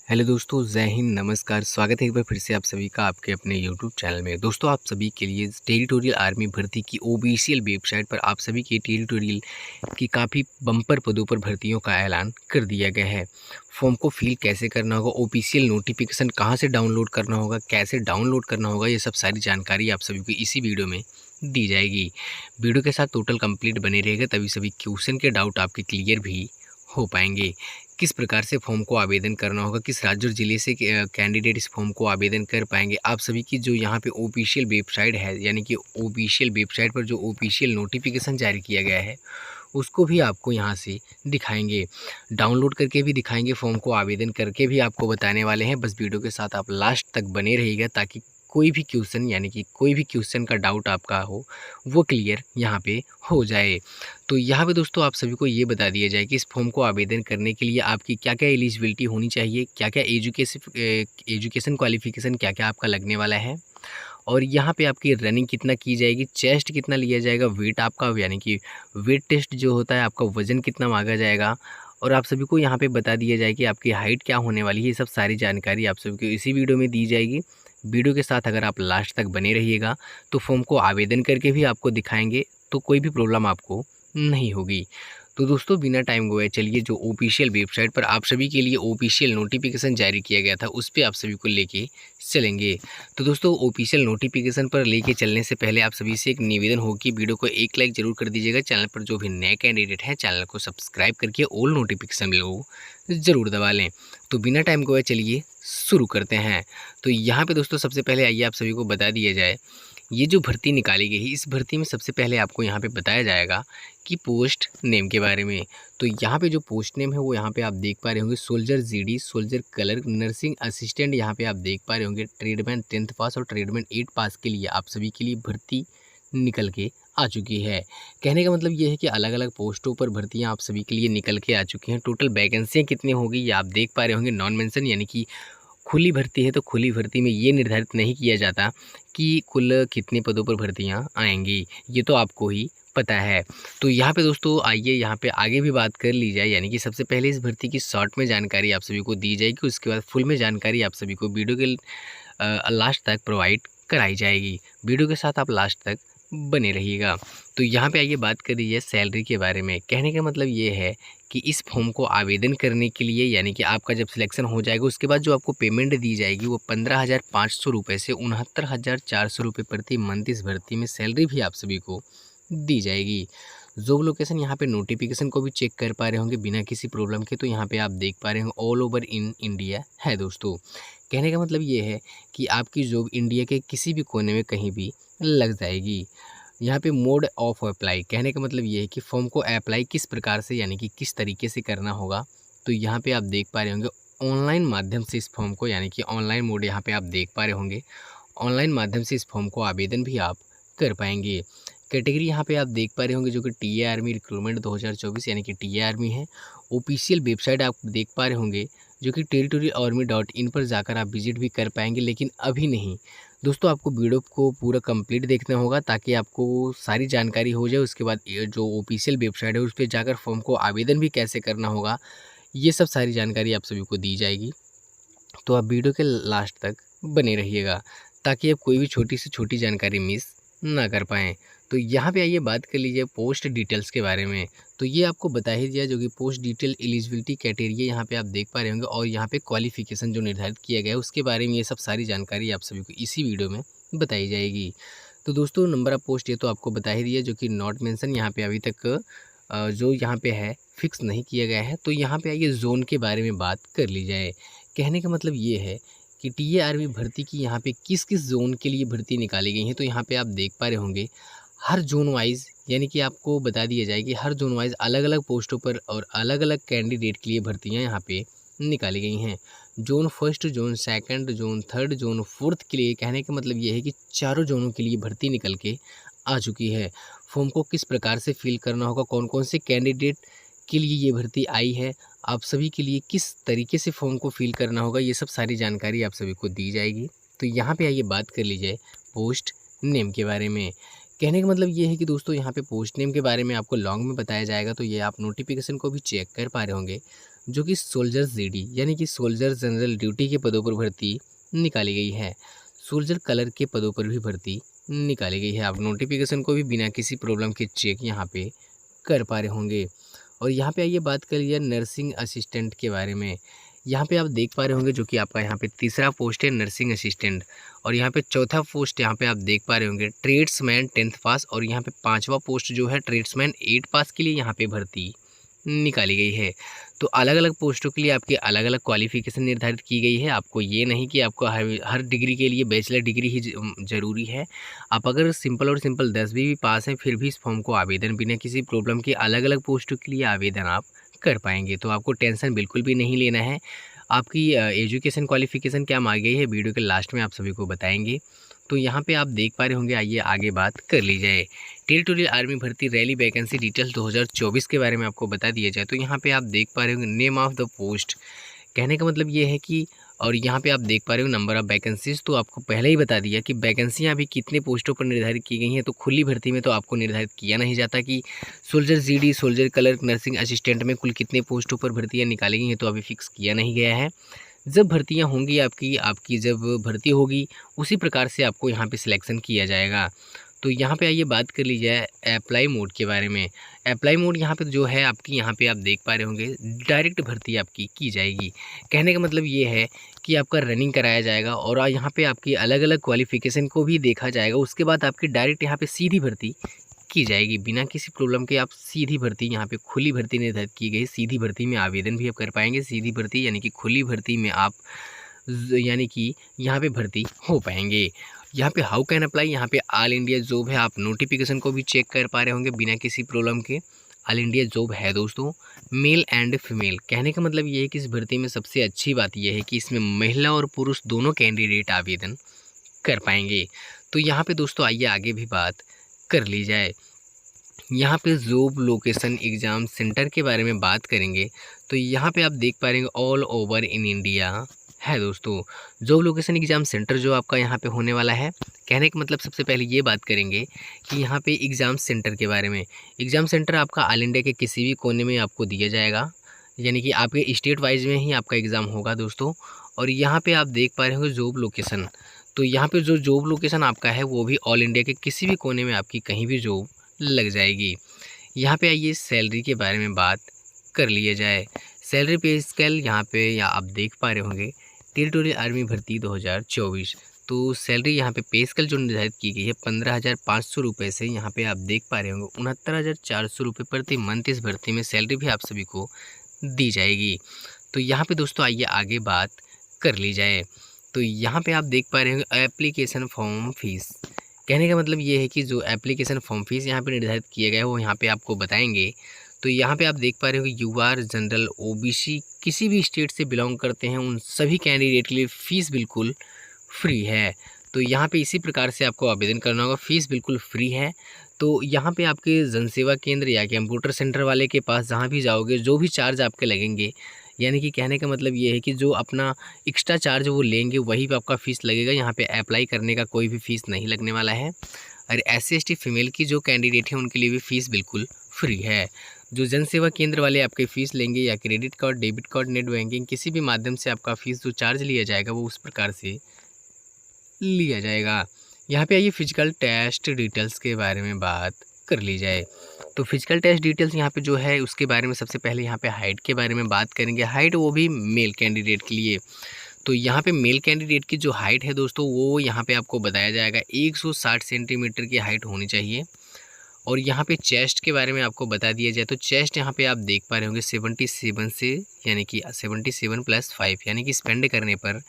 Hello दोस्तों, जय हिंद, नमस्कार। स्वागत है एक बार फिर से आप सभी का आपके अपने यूट्यूब चैनल में। दोस्तों, आप सभी के लिए टेरिटोरियल आर्मी भर्ती की ऑफिशियल वेबसाइट पर आप सभी के टेरिटोरियल की काफ़ी बम्पर पदों पर भर्तियों का ऐलान कर दिया गया है। फॉर्म को फिल कैसे करना होगा, ऑफिशियल नोटिफिकेशन कहाँ से डाउनलोड करना होगा, कैसे डाउनलोड करना होगा, ये सब सारी जानकारी आप सभी को इसी वीडियो में दी जाएगी। वीडियो के साथ टोटल कंप्लीट बने रहेगा, तभी सभी क्वेश्चन के डाउट आपके क्लियर भी हो पाएंगे। किस प्रकार से फॉर्म को आवेदन करना होगा, किस राज्य और ज़िले से कैंडिडेट इस फॉर्म को आवेदन कर पाएंगे, आप सभी की जो यहाँ पे ऑफिशियल वेबसाइट है, यानी कि ऑफिशियल वेबसाइट पर जो ऑफिशियल नोटिफिकेशन जारी किया गया है उसको भी आपको यहाँ से दिखाएंगे, डाउनलोड करके भी दिखाएंगे, फॉर्म को आवेदन करके भी आपको बताने वाले हैं। बस वीडियो के साथ आप लास्ट तक बने रहिएगा ताकि कोई भी क्वेश्चन, यानी कि कोई भी क्वेश्चन का डाउट आपका हो वो क्लियर यहाँ पे हो जाए। तो यहाँ पे दोस्तों आप सभी को ये बता दिया जाए कि इस फॉर्म को आवेदन करने के लिए आपकी क्या क्या एलिजिबिलिटी होनी चाहिए, क्या क्या एजुकेशन क्वालिफिकेशन क्या क्या आपका लगने वाला है, और यहाँ पे आपकी रनिंग कितना की जाएगी, चेस्ट कितना लिया जाएगा, वेट आपका, यानी कि वेट टेस्ट जो होता है आपका, वज़न कितना मांगा जाएगा, और आप सभी को यहाँ पे बता दिया जाए कि आपकी हाइट क्या होने वाली है। ये सब सारी जानकारी आप सभी को इसी वीडियो में दी जाएगी। वीडियो के साथ अगर आप लास्ट तक बने रहिएगा तो फॉर्म को आवेदन करके भी आपको दिखाएंगे, तो कोई भी प्रॉब्लम आपको नहीं होगी। तो दोस्तों, बिना टाइम गवाए चलिए जो ऑफिशियल वेबसाइट पर आप सभी के लिए ऑफिशियल नोटिफिकेशन जारी किया गया था उस पे आप सभी को लेके चलेंगे। तो दोस्तों, ऑफिशियल नोटिफिकेशन पर लेके चलने से पहले आप सभी से एक निवेदन हो कि वीडियो को एक लाइक जरूर कर दीजिएगा। चैनल पर जो भी नए कैंडिडेट हैं चैनल को सब्सक्राइब करके ऑल नोटिफिकेशन बेल को ज़रूर दबा लें। तो बिना टाइम गवाए चलिए शुरू करते हैं। तो यहाँ पे दोस्तों सबसे पहले आइए आप सभी को बता दिया जाए, ये जो भर्ती निकाली गई है इस भर्ती में सबसे पहले आपको यहाँ पे बताया जाएगा कि पोस्ट नेम के बारे में। तो यहाँ पे जो पोस्ट नेम है वो यहाँ पे आप देख पा रहे होंगे, soldier GD, soldier colour, nursing assistant. यहाँ पे आप देख पा रहे होंगे ट्रेडमैन 10th पास और ट्रेडमैन 8 पास के लिए आप सभी के लिए भर्ती निकल के आ चुकी है। कहने का मतलब ये है कि अलग अलग पोस्टों पर भर्तियां आप सभी के लिए निकल के आ चुकी हैं। टोटल वैकेंसियाँ कितनी होगी ये आप देख पा रहे होंगे। नॉन मेंशन यानी कि खुली भर्ती है, तो खुली भर्ती में ये निर्धारित नहीं किया जाता कि कुल कितने पदों पर भर्तियां आएंगी, ये तो आपको ही पता है। तो यहाँ पे दोस्तों आइए यहाँ पे आगे भी बात कर ली जाए, यानी कि सबसे पहले इस भर्ती की शॉर्ट में जानकारी आप सभी को दी जाएगी, उसके बाद फुल में जानकारी आप सभी को वीडियो के लास्ट तक प्रोवाइड कराई जाएगी। वीडियो के साथ आप लास्ट तक बने रहिएगा। तो यहाँ पे आइए बात कर दीजिए सैलरी के बारे में। कहने का मतलब ये है कि इस फॉर्म को आवेदन करने के लिए, यानी कि आपका जब सिलेक्शन हो जाएगा उसके बाद जो आपको पेमेंट दी जाएगी वो 15,500 रुपये से 69,400 रुपये प्रति मंथ इस भर्ती में सैलरी भी आप सभी को दी जाएगी। जॉब लोकेशन यहाँ पे नोटिफिकेशन को भी चेक कर पा रहे होंगे बिना किसी प्रॉब्लम के, तो यहाँ पे आप देख पा रहे होंगे ऑल ओवर इन इंडिया है दोस्तों। कहने का मतलब ये है कि आपकी जॉब इंडिया के किसी भी कोने में कहीं भी लग जाएगी। यहाँ पे मोड ऑफ अप्लाई, कहने का मतलब ये है कि फॉर्म को अप्लाई किस प्रकार से, यानी कि किस तरीके से करना होगा। तो यहाँ पे आप देख पा रहे होंगे ऑनलाइन माध्यम से इस फॉर्म को, यानी कि ऑनलाइन मोड यहाँ पे आप देख पा रहे होंगे, ऑनलाइन माध्यम से इस फॉर्म को आवेदन भी आप कर पाएंगे। कैटेगरी यहाँ पे आप देख पा रहे होंगे जो कि टीए आर्मी रिक्रूटमेंट 2024 यानी कि टीए आर्मी है। ऑफिशियल वेबसाइट आप देख पा रहे होंगे जो कि territoryarmy.in पर जाकर आप विजिट भी कर पाएंगे, लेकिन अभी नहीं दोस्तों, आपको वीडियो को पूरा कंप्लीट देखना होगा ताकि आपको सारी जानकारी हो जाए। उसके बाद ये जो ऑफिशियल वेबसाइट है उस पर जाकर फॉर्म को आवेदन भी कैसे करना होगा, ये सब सारी जानकारी आप सभी को दी जाएगी। तो आप वीडियो के लास्ट तक बने रहिएगा ताकि आप कोई भी छोटी से छोटी जानकारी मिस ना कर पाएँ। तो यहाँ पे आइए बात कर लीजिए पोस्ट डिटेल्स के बारे में। तो ये आपको बता ही दिया जो कि पोस्ट डिटेल एलिजिबिलिटी क्राइटेरिया यहाँ पे आप देख पा रहे होंगे, और यहाँ पे क्वालिफिकेशन जो निर्धारित किया गया है उसके बारे में ये सब सारी जानकारी आप सभी को इसी वीडियो में बताई जाएगी। तो दोस्तों, नंबर ऑफ पोस्ट ये तो आपको बता ही दिया जो कि नॉट मेंशन, यहाँ पे अभी तक जो यहाँ पे है फिक्स नहीं किया गया है। तो यहाँ पे आइए जोन के बारे में बात कर ली जाए। कहने का मतलब ये है कि टीए आर्मी भर्ती की यहाँ पे किस किस जोन के लिए भर्ती निकाली गई है। तो यहाँ पे आप देख पा रहे होंगे हर जोन वाइज, यानी कि आपको बता दिया जाए कि हर जोन वाइज अलग अलग पोस्टों पर और अलग अलग कैंडिडेट के लिए भर्तियाँ यहाँ पे निकाली गई हैं। Zone first, zone second, zone third, zone fourth के लिए, कहने का मतलब ये है कि चारों जोनों के लिए भर्ती निकल के आ चुकी है। फॉर्म को किस प्रकार से फिल करना होगा, कौन कौन से कैंडिडेट के लिए ये भर्ती आई है, आप सभी के लिए किस तरीके से फॉर्म को फिल करना होगा, ये सब सारी जानकारी आप सभी को दी जाएगी। तो यहाँ पे आइए बात कर लीजिए पोस्ट नेम के बारे में। कहने का मतलब ये है कि दोस्तों यहाँ पे पोस्ट नेम के बारे में आपको लॉन्ग में बताया जाएगा, तो ये आप नोटिफिकेशन को भी चेक कर पा रहे होंगे। जो कि सोल्जर जीडी यानी कि सोल्जर जनरल ड्यूटी के पदों पर भर्ती निकाली गई है। सोल्जर कलर के पदों पर भी भर्ती निकाली गई है। आप नोटिफिकेशन को भी बिना किसी प्रॉब्लम के चेक यहाँ पे कर पा रहे होंगे। और यहाँ पे आइए बात कर लिया नर्सिंग असिस्टेंट के बारे में। यहाँ पे आप देख पा रहे होंगे जो कि आपका यहाँ पे तीसरा पोस्ट है नर्सिंग असिस्टेंट, और यहाँ पे चौथा पोस्ट यहाँ पे आप देख पा रहे होंगे ट्रेड्समैन 10th पास, और यहाँ पे पांचवा पोस्ट जो है ट्रेड्समैन 8 पास के लिए यहाँ पे भर्ती निकाली गई है। तो अलग अलग पोस्टों के लिए आपकी अलग अलग क्वालिफिकेशन निर्धारित की गई है। आपको ये नहीं कि आपको हर डिग्री के लिए बैचलर डिग्री ही ज़रूरी है। आप अगर सिंपल और सिंपल 10वीं भी पास हैं फिर भी इस फॉर्म को आवेदन बिना किसी प्रॉब्लम के अलग अलग पोस्टों के लिए आवेदन आप कर पाएंगे। तो आपको टेंशन बिल्कुल भी नहीं लेना है। आपकी एजुकेशन क्वालिफिकेशन क्या मांगी गई है वीडियो के लास्ट में आप सभी को बताएंगे। तो यहाँ पे आप देख पा रहे होंगे, आइए आगे बात कर ली जाए। टेरिटोरियल आर्मी भर्ती रैली वैकेंसी डिटेल्स 2024 के बारे में आपको बता दिया जाए तो यहाँ पे आप देख पा रहे होंगे नेम ऑफ द पोस्ट। कहने का मतलब ये है कि, और यहाँ पे आप देख पा रहे हो नंबर ऑफ वैकेंसीज, तो आपको पहले ही बता दिया कि वैकेंसियाँ अभी कितने पोस्टों पर निर्धारित की गई हैं। तो खुली भर्ती में तो आपको निर्धारित किया नहीं जाता कि soldier GD, soldier clerk, nursing assistant में कुल कितने पोस्टों पर भर्तियाँ निकाली गई हैं, तो अभी फिक्स किया नहीं गया है। जब भर्तियां होंगी आपकी जब भर्ती होगी उसी प्रकार से आपको यहाँ पे सिलेक्शन किया जाएगा। तो यहाँ पे आइए बात कर ली जाए अप्लाई मोड के बारे में। अप्लाई मोड यहाँ पे जो है आपकी, यहाँ पे आप देख पा रहे होंगे डायरेक्ट भर्ती आपकी की जाएगी। कहने का मतलब ये है कि आपका रनिंग कराया जाएगा और यहाँ पे आपकी अलग अलग क्वालिफिकेशन को भी देखा जाएगा। उसके बाद आपकी डायरेक्ट यहाँ पे सीधी भर्ती की जाएगी बिना किसी प्रॉब्लम के। आप सीधी भर्ती, यहाँ पे खुली भर्ती निर्धारित की गई, सीधी भर्ती में आवेदन भी आप कर पाएंगे। सीधी भर्ती यानी कि खुली भर्ती में आप यानी कि यहाँ पे भर्ती हो पाएंगे। यहाँ पे हाउ कैन अप्लाई, यहाँ पे ऑल इंडिया जॉब है। आप नोटिफिकेशन को भी चेक कर पा रहे होंगे बिना किसी प्रॉब्लम के। ऑल इंडिया जॉब है दोस्तों, मेल एंड फीमेल। कहने का मतलब ये है कि इस भर्ती में सबसे अच्छी बात यह है कि इसमें महिला और पुरुष दोनों कैंडिडेट आवेदन कर पाएंगे। तो यहाँ पे दोस्तों आइए आगे भी बात कर ली जाए। यहाँ पे जॉब लोकेशन एग्ज़ाम सेंटर के बारे में बात करेंगे तो यहाँ पे आप देख पा रहे हैं ऑल ओवर इन इंडिया है दोस्तों। जॉब लोकेशन एग्ज़ाम सेंटर जो आपका यहाँ पे होने वाला है, कहने का मतलब सबसे पहले ये बात करेंगे कि यहाँ पे एग्ज़ाम सेंटर के बारे में। एग्ज़ाम सेंटर आपका ऑल इंडिया के किसी भी कोने में आपको दिया जाएगा, यानी कि आपके स्टेट वाइज में ही आपका एग्ज़ाम होगा दोस्तों। और यहाँ पे आप देख पा रहे होंगे जॉब लोकेशन, तो यहाँ पे जो जॉब लोकेशन आपका है वो भी ऑल इंडिया के किसी भी कोने में आपकी कहीं भी जॉब लग जाएगी। यहाँ पे आइए सैलरी के बारे में बात कर लिया जाए। सैलरी पे स्केल यहाँ पे या आप देख पा रहे होंगे टेरिटोरियल आर्मी भर्ती 2024। तो सैलरी यहाँ पे पे स्केल जो निर्धारित की गई है 15,500 रुपये से यहाँ पे आप देख पा रहे होंगे 69,400 रुपये प्रति मंथ इस भर्ती में सैलरी भी आप सभी को दी जाएगी। तो यहाँ पे दोस्तों आइए आगे बात कर ली जाए। तो यहाँ पे आप देख पा रहे होंगे एप्लीकेशन फॉर्म फीस। कहने का मतलब ये है कि जो एप्लीकेशन फॉर्म फीस यहाँ पे निर्धारित किया गया है वो यहाँ पे आपको बताएंगे। तो यहाँ पे आप देख पा रहे हो कि यूआर जनरल ओबीसी किसी भी स्टेट से बिलोंग करते हैं उन सभी कैंडिडेट के लिए फ़ीस बिल्कुल फ्री है। तो यहाँ पे इसी प्रकार से आपको आवेदन करना होगा, फ़ीस बिल्कुल फ्री है। तो यहाँ पे आपके जनसेवा केंद्र या कंप्यूटर सेंटर वाले के पास जहाँ भी जाओगे जो भी चार्ज आपके लगेंगे, यानी कि कहने का मतलब ये है कि जो अपना एक्स्ट्रा चार्ज वो लेंगे वही पे आपका फ़ीस लगेगा। यहाँ पे अप्लाई करने का कोई भी फ़ीस नहीं लगने वाला है। और SC/ST फीमेल की जो कैंडिडेट है उनके लिए भी फ़ीस बिल्कुल फ्री है। जो जनसेवा केंद्र वाले आपके फ़ीस लेंगे या credit card, debit card, net banking किसी भी माध्यम से आपका फ़ीस जो चार्ज लिया जाएगा वो उस प्रकार से लिया जाएगा। यहाँ पे आइए फिजिकल टेस्ट डिटेल्स के बारे में बात कर ली जाए। तो फिजिकल टेस्ट डिटेल्स यहाँ पे जो है उसके बारे में सबसे पहले यहाँ पे हाइट के बारे में बात करेंगे। हाइट वो भी मेल कैंडिडेट के लिए। तो यहाँ पे मेल कैंडिडेट की जो हाइट है दोस्तों वो यहाँ पे आपको बताया जाएगा 160 सेंटीमीटर की हाइट होनी चाहिए। और यहाँ पे चेस्ट के बारे में आपको बता दिया जाए तो चेस्ट यहाँ पे आप देख पा रहे होंगे 77 से, यानी कि 77+5 यानी कि स्पेंड करने पर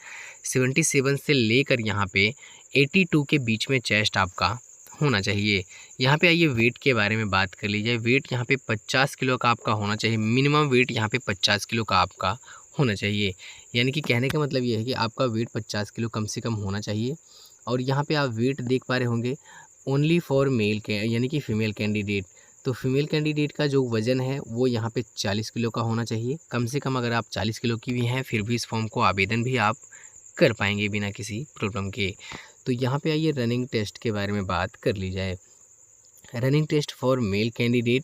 77 से लेकर यहाँ पे 82 के बीच में चेस्ट आपका होना चाहिए। यहाँ पे आइए वेट के बारे में बात कर ली जाए। वेट यहाँ पे 50 किलो का आपका होना चाहिए। मिनिमम वेट यहाँ पे 50 किलो का आपका होना चाहिए। यानी कि कहने का मतलब ये है कि आपका वेट 50 किलो कम से कम होना चाहिए। और यहाँ पे आप वेट देख पा रहे होंगे ओनली फॉर मेल के यानी कि फ़ीमेल कैंडिडेट। तो फीमेल कैंडिडेट का जो वज़न है वो यहाँ पे 40 किलो का होना चाहिए कम से कम। अगर आप 40 किलो की भी हैं फिर भी इस फॉर्म को आवेदन भी आप कर पाएंगे बिना किसी प्रॉब्लम के। तो यहाँ पे आइए रनिंग टेस्ट के बारे में बात कर ली जाए। Running test for male candidate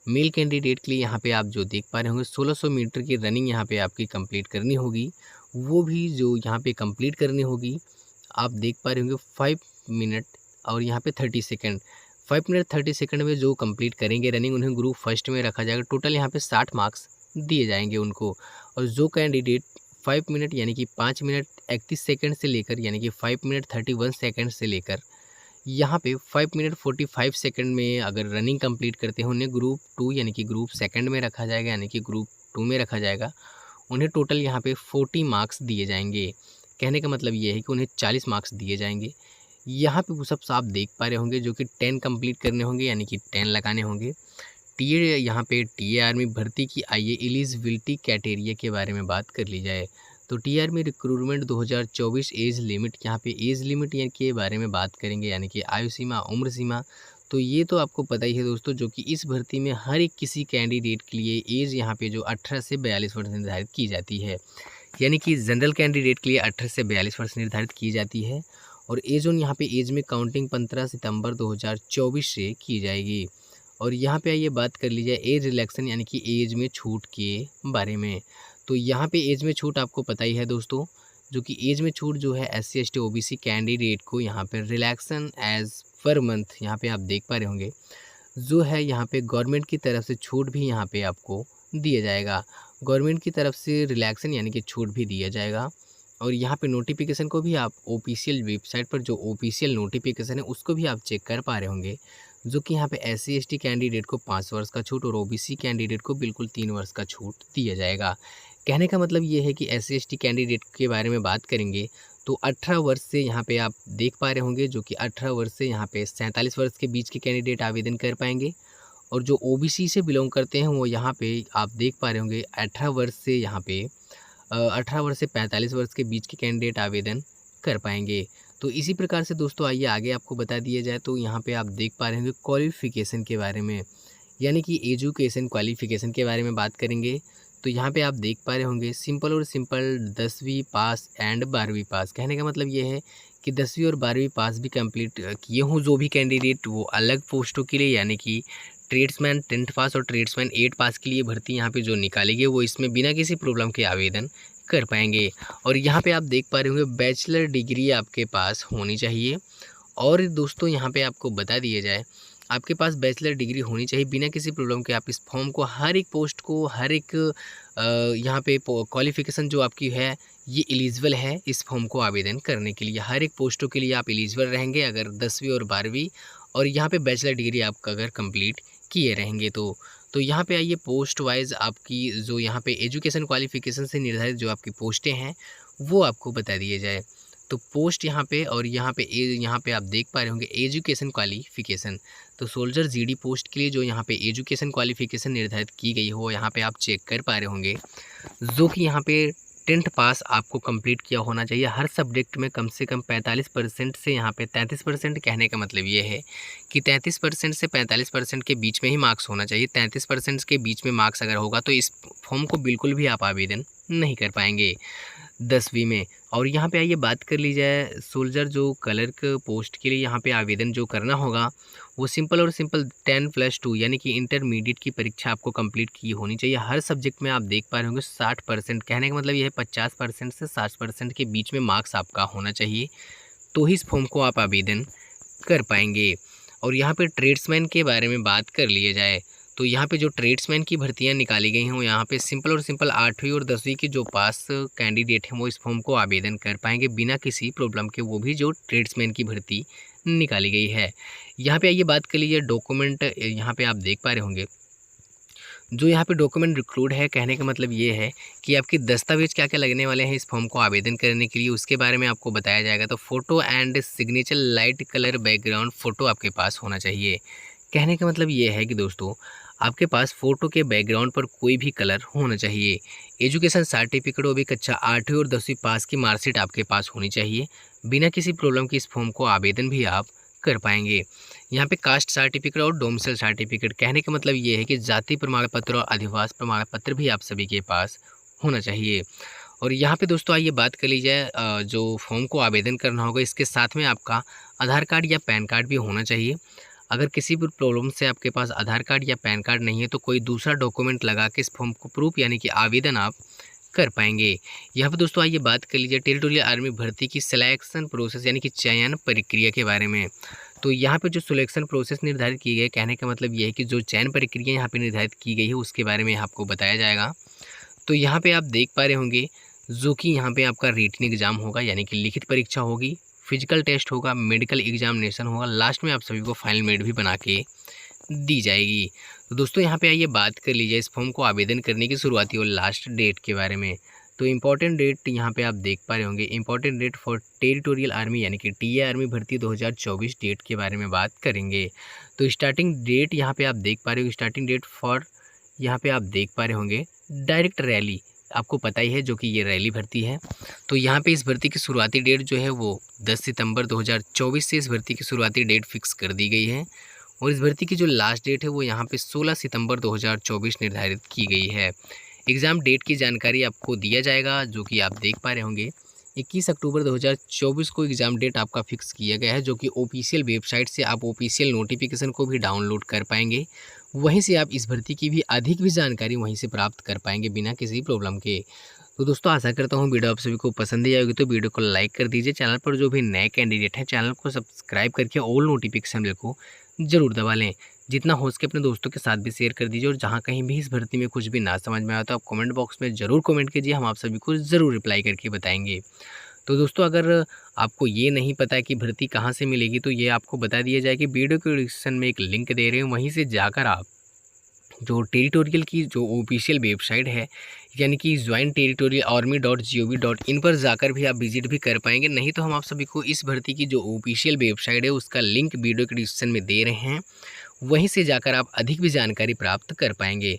male candidate के लिए यहाँ पे आप जो देख पा रहे होंगे 1600 मीटर की रनिंग यहाँ पे आपकी कंप्लीट करनी होगी। वो भी जो यहाँ पे कंप्लीट करनी होगी, आप देख पा रहे होंगे 5 मिनट और यहाँ पे 30 सेकंड। 5 मिनट 30 सेकंड में जो कंप्लीट करेंगे रनिंग, उन्हें ग्रुप फर्स्ट में रखा जाएगा। टोटल यहाँ पे 60 मार्क्स दिए जाएंगे उनको। और जो कैंडिडेट 5 मिनट यानी कि 5 मिनट 31 सेकंड से लेकर यानी कि 5 मिनट 31 सेकंड से लेकर यहाँ पे 5 मिनट 45 सेकंड में अगर रनिंग कंप्लीट करते हैं, उन्हें ग्रुप 2 यानी कि ग्रुप सेकंड में रखा जाएगा, यानी कि ग्रुप 2 में रखा जाएगा। उन्हें टोटल यहाँ पे 40 मार्क्स दिए जाएंगे। कहने का मतलब ये है कि उन्हें 40 मार्क्स दिए जाएंगे। यहाँ पे वो सब आप देख पा रहे होंगे, जो कि 10 कंप्लीट करने होंगे यानी कि 10 लगाने होंगे। टीए यहाँ पे टीए आर्मी भर्ती की आइए एलिजिबिलिटी क्राइटेरिया के बारे में बात कर ली जाए तो T army recruitment 2024 age limit, यहाँ पे एज लिमिट के बारे में बात करेंगे यानी कि आयु सीमा, उम्र सीमा। तो ये तो आपको पता ही है दोस्तों, जो कि इस भर्ती में हर एक किसी कैंडिडेट के लिए एज यहाँ पे जो 18 से 42 वर्ष निर्धारित की जाती है, यानी कि जनरल कैंडिडेट के लिए 18 से 42 वर्ष निर्धारित की जाती है। और एज ऑन यहाँ पे एज में काउंटिंग 15 सितंबर 2024 से की जाएगी। और यहाँ पे आइए बात कर लीजिए एज रिलैक्सन यानी कि एज में छूट के बारे में। तो यहाँ पे एज में छूट आपको पता ही है दोस्तों, जो कि एज में छूट जो है SC ST OBC कैंडिडेट को यहाँ पे रिलैक्सन एज पर मंथ यहाँ पे आप देख पा रहे होंगे, जो है यहाँ पे गवर्नमेंट की तरफ से छूट भी यहाँ पे आपको दिया जाएगा। गवर्नमेंट की तरफ से रिलैक्सन यानी कि छूट भी दिया जाएगा। और यहाँ पे नोटिफिकेशन को भी आप ऑफिशियल वेबसाइट पर जो ऑफिशियल नोटिफिकेशन है उसको भी आप चेक कर पा रहे होंगे, जो कि यहाँ पे SC ST कैंडिडेट को 5 वर्ष का छूट और OBC कैंडिडेट को बिल्कुल 3 वर्ष का छूट दिया जाएगा। कहने का मतलब ये है कि SC ST कैंडिडेट के बारे में बात करेंगे तो 18 वर्ष से यहाँ पे आप देख पा रहे होंगे, जो कि 18 वर्ष से यहाँ पे 47 वर्ष के बीच के कैंडिडेट आवेदन कर पाएंगे। और जो OBC से बिलोंग करते हैं वो यहाँ पे आप देख पा रहे होंगे 18 वर्ष से यहाँ पे 18 वर्ष से 45 वर्ष के बीच के कैंडिडेट आवेदन कर पाएंगे। तो इसी प्रकार से दोस्तों आइए आगे आपको बता दिया जाए तो यहाँ पे आप देख पा रहे होंगे क्वालिफ़िकेशन के बारे में, यानी कि एजुकेशन क्वालिफ़िकेशन के बारे में बात करेंगे। तो यहाँ पे आप देख पा रहे होंगे सिंपल और सिंपल 10वीं पास एंड 12वीं पास। कहने का मतलब ये है कि 10वीं और 12वीं पास भी कंप्लीट किए हों जो भी कैंडिडेट, वो अलग पोस्टों के लिए यानी कि ट्रेड्समैन 10th पास और ट्रेड्समैन 8 पास के लिए भर्ती यहाँ पे जो निकाली गई वो इसमें बिना किसी प्रॉब्लम के आवेदन कर पाएंगे। और यहाँ पे आप देख पा रहे होंगे बैचलर डिग्री आपके पास होनी चाहिए। और दोस्तों यहाँ पे आपको बता दिया जाए, आपके पास बैचलर डिग्री होनी चाहिए बिना किसी प्रॉब्लम के। आप इस फॉर्म को हर एक पोस्ट को हर एक यहाँ पे क्वालिफ़िकेशन जो आपकी है ये एलिजिबल है इस फॉर्म को आवेदन करने के लिए। हर एक पोस्टों के लिए आप एलिजिबल रहेंगे अगर 10वीं और 12वीं और यहाँ पे बैचलर डिग्री आप अगर कंप्लीट किए रहेंगे तो यहाँ पे आइए पोस्ट वाइज आपकी जो यहाँ पे एजुकेशन क्वालिफ़िकेशन से निर्धारित जो आपकी पोस्टें हैं वो आपको बता दिए जाए। तो पोस्ट यहाँ पे और यहाँ पे आप देख पा रहे होंगे एजुकेशन क्वालिफ़िकेशन। तो सोल्जर GD पोस्ट के लिए जो यहाँ पे एजुकेशन क्वालिफ़िकेशन निर्धारित की गई हो यहाँ पे आप चेक कर पा रहे होंगे, जो कि यहाँ पे 10th पास आपको कंप्लीट किया होना चाहिए। हर सब्जेक्ट में कम से कम 45% से यहाँ पे 33%। कहने का मतलब ये है कि 33% से 45% के बीच में ही मार्क्स होना चाहिए। 33% के बीच में मार्क्स अगर होगा तो इस फॉर्म को बिल्कुल भी आप आवेदन नहीं कर पाएंगे 10वीं में। और यहाँ पे आइए बात कर ली जाए सोल्जर जो क्लर्क पोस्ट के लिए यहाँ पे आवेदन जो करना होगा वो सिंपल और सिंपल 10+2 यानी कि इंटरमीडिएट की परीक्षा आपको कंप्लीट की होनी चाहिए। हर सब्जेक्ट में आप देख पा रहे होंगे 60%। कहने का मतलब ये है 50% से 60% के बीच में मार्क्स आपका होना चाहिए, तो ही इस फॉर्म को आप आवेदन कर पाएंगे। और यहाँ पे ट्रेड्समैन के बारे में बात कर लिए जाए तो यहाँ पे जो ट्रेड्समैन की भर्तियाँ निकाली गई हैं यहाँ पे सिंपल और सिंपल 8वीं और 10वीं की जो पास कैंडिडेट हैं वो इस फॉर्म को आवेदन कर पाएंगे बिना किसी प्रॉब्लम के, वो भी जो ट्रेड्समैन की भर्ती निकाली गई है। यहाँ पे आइए बात कर लीजिए डॉक्यूमेंट। यहाँ पे आप देख पा रहे होंगे जो यहाँ पे डॉक्यूमेंट रिक्रूट है। कहने का मतलब ये है कि आपके दस्तावेज क्या क्या लगने वाले हैं इस फॉर्म को आवेदन करने के लिए, उसके बारे में आपको बताया जाएगा। तो photo and signature light colour background photo आपके पास होना चाहिए। कहने का मतलब ये है कि दोस्तों आपके पास फ़ोटो के बैकग्राउंड पर कोई भी कलर होना चाहिए। एजुकेशन सर्टिफिकेट वो भी कक्षा 8वीं और 10वीं पास की मार्कशीट आपके पास होनी चाहिए। बिना किसी प्रॉब्लम के इस फॉर्म को आवेदन भी आप कर पाएंगे। यहाँ पे कास्ट सर्टिफिकेट और डोमिसाइल सर्टिफिकेट, कहने का मतलब ये है कि जाति प्रमाण पत्र और अधिवास प्रमाण पत्र भी आप सभी के पास होना चाहिए। और यहाँ पे दोस्तों आइए बात कर ली जाए जो फॉर्म को आवेदन करना होगा इसके साथ में आपका आधार कार्ड या पैन कार्ड भी होना चाहिए। अगर किसी भी प्रॉब्लम से आपके पास आधार कार्ड या पैन कार्ड नहीं है तो कोई दूसरा डॉक्यूमेंट लगा के इस फॉर्म को प्रूफ यानी कि आवेदन आप कर पाएंगे। यहाँ पर दोस्तों आइए बात कर लीजिए टेरिटोरियल आर्मी भर्ती की सिलेक्शन प्रोसेस यानी कि चयन प्रक्रिया के बारे में। तो यहाँ पे जो सिलेक्शन प्रोसेस निर्धारित की गई है, कहने का मतलब ये है कि जो चयन प्रक्रिया यहाँ पे निर्धारित की गई है उसके बारे में आपको बताया जाएगा। तो यहाँ पे आप देख पा रहे होंगे जो कि यहाँ पे आपका रिटन एग्जाम होगा यानी कि लिखित परीक्षा होगी, फिजिकल टेस्ट होगा, मेडिकल एग्जामिनेशन होगा, लास्ट में आप सभी को फाइनल मेरिट भी बना के दी जाएगी। तो दोस्तों यहाँ पे आइए बात कर लीजिए इस फॉर्म को आवेदन करने की शुरुआती और लास्ट डेट के बारे में। तो इम्पॉर्टेंट डेट यहाँ पे आप देख पा रहे होंगे, important date for territorial army यानी कि टीए आर्मी भर्ती 2024 डेट के बारे में बात करेंगे। तो स्टार्टिंग डेट यहाँ पे आप देख पा रहे हो, स्टार्टिंग डेट फॉर यहाँ पे आप देख पा रहे होंगे डायरेक्ट रैली, आपको पता ही है जो कि ये रैली भर्ती है। तो यहाँ पे इस भर्ती की शुरुआती डेट जो है वो 10 सितंबर 2024 से इस भर्ती की शुरुआती डेट फिक्स कर दी गई है और इस भर्ती की जो लास्ट डेट है वो यहाँ पे 16 सितंबर 2024 निर्धारित की गई है। एग्ज़ाम डेट की जानकारी आपको दिया जाएगा जो कि आप देख पा रहे होंगे 21 अक्टूबर 2024 को एग्ज़ाम डेट आपका फिक्स किया गया है, जो कि ऑफिशियल वेबसाइट से आप ऑफिशियल नोटिफिकेशन को भी डाउनलोड कर पाएंगे। वहीं से आप इस भर्ती की भी अधिक भी जानकारी वहीं से प्राप्त कर पाएंगे बिना किसी प्रॉब्लम के। तो दोस्तों आशा करता हूँ वीडियो आप सभी को पसंद ही आएगी, तो वीडियो को लाइक कर दीजिए। चैनल पर जो भी नए कैंडिडेट हैं चैनल को सब्सक्राइब करके ऑल नोटिफिकेशन बेल को ज़रूर दबा लें। जितना हो सके अपने दोस्तों के साथ भी शेयर कर दीजिए और जहाँ कहीं भी इस भर्ती में कुछ भी ना समझ में आया तो आप कमेंट बॉक्स में ज़रूर कमेंट कीजिए, हम आप सभी को ज़रूर रिप्लाई करके बताएंगे। तो दोस्तों अगर आपको ये नहीं पता है कि भर्ती कहाँ से मिलेगी तो ये आपको बता दिया जाए कि वीडियो के डिस्क्रिप्शन में एक लिंक दे रहे हैं, वहीं से जाकर आप जो टेरिटोरियल की जो ऑफिशियल वेबसाइट है यानी कि jointerritorialarmy.gov.in पर जाकर भी आप विजिट भी कर पाएंगे। नहीं तो हम आप सभी को इस भर्ती की जो ऑफिशियल वेबसाइट है उसका लिंक वीडियो के डिस्क्रिप्शन में दे रहे हैं, वहीं से जाकर आप अधिक भी जानकारी प्राप्त कर पाएंगे।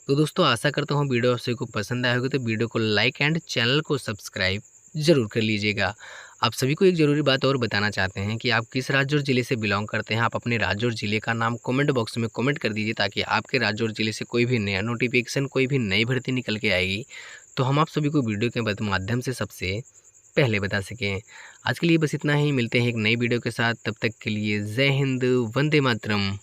तो दोस्तों आशा करता हूँ वीडियो आप सभी को पसंद आया होगा, तो वीडियो को लाइक एंड चैनल को सब्सक्राइब ज़रूर कर लीजिएगा। आप सभी को एक ज़रूरी बात और बताना चाहते हैं कि आप किस राज्य और ज़िले से बिलोंग करते हैं। आप अपने राज्य और ज़िले का नाम कमेंट बॉक्स में कमेंट कर दीजिए, ताकि आपके राज्य और ज़िले से कोई भी नया नोटिफिकेशन, कोई भी नई भर्ती निकल के आएगी तो हम आप सभी को वीडियो के माध्यम से सबसे पहले बता सकें। आज के लिए बस इतना ही, मिलते हैं एक नई वीडियो के साथ, तब तक के लिए जय हिंद, वंदे मातरम।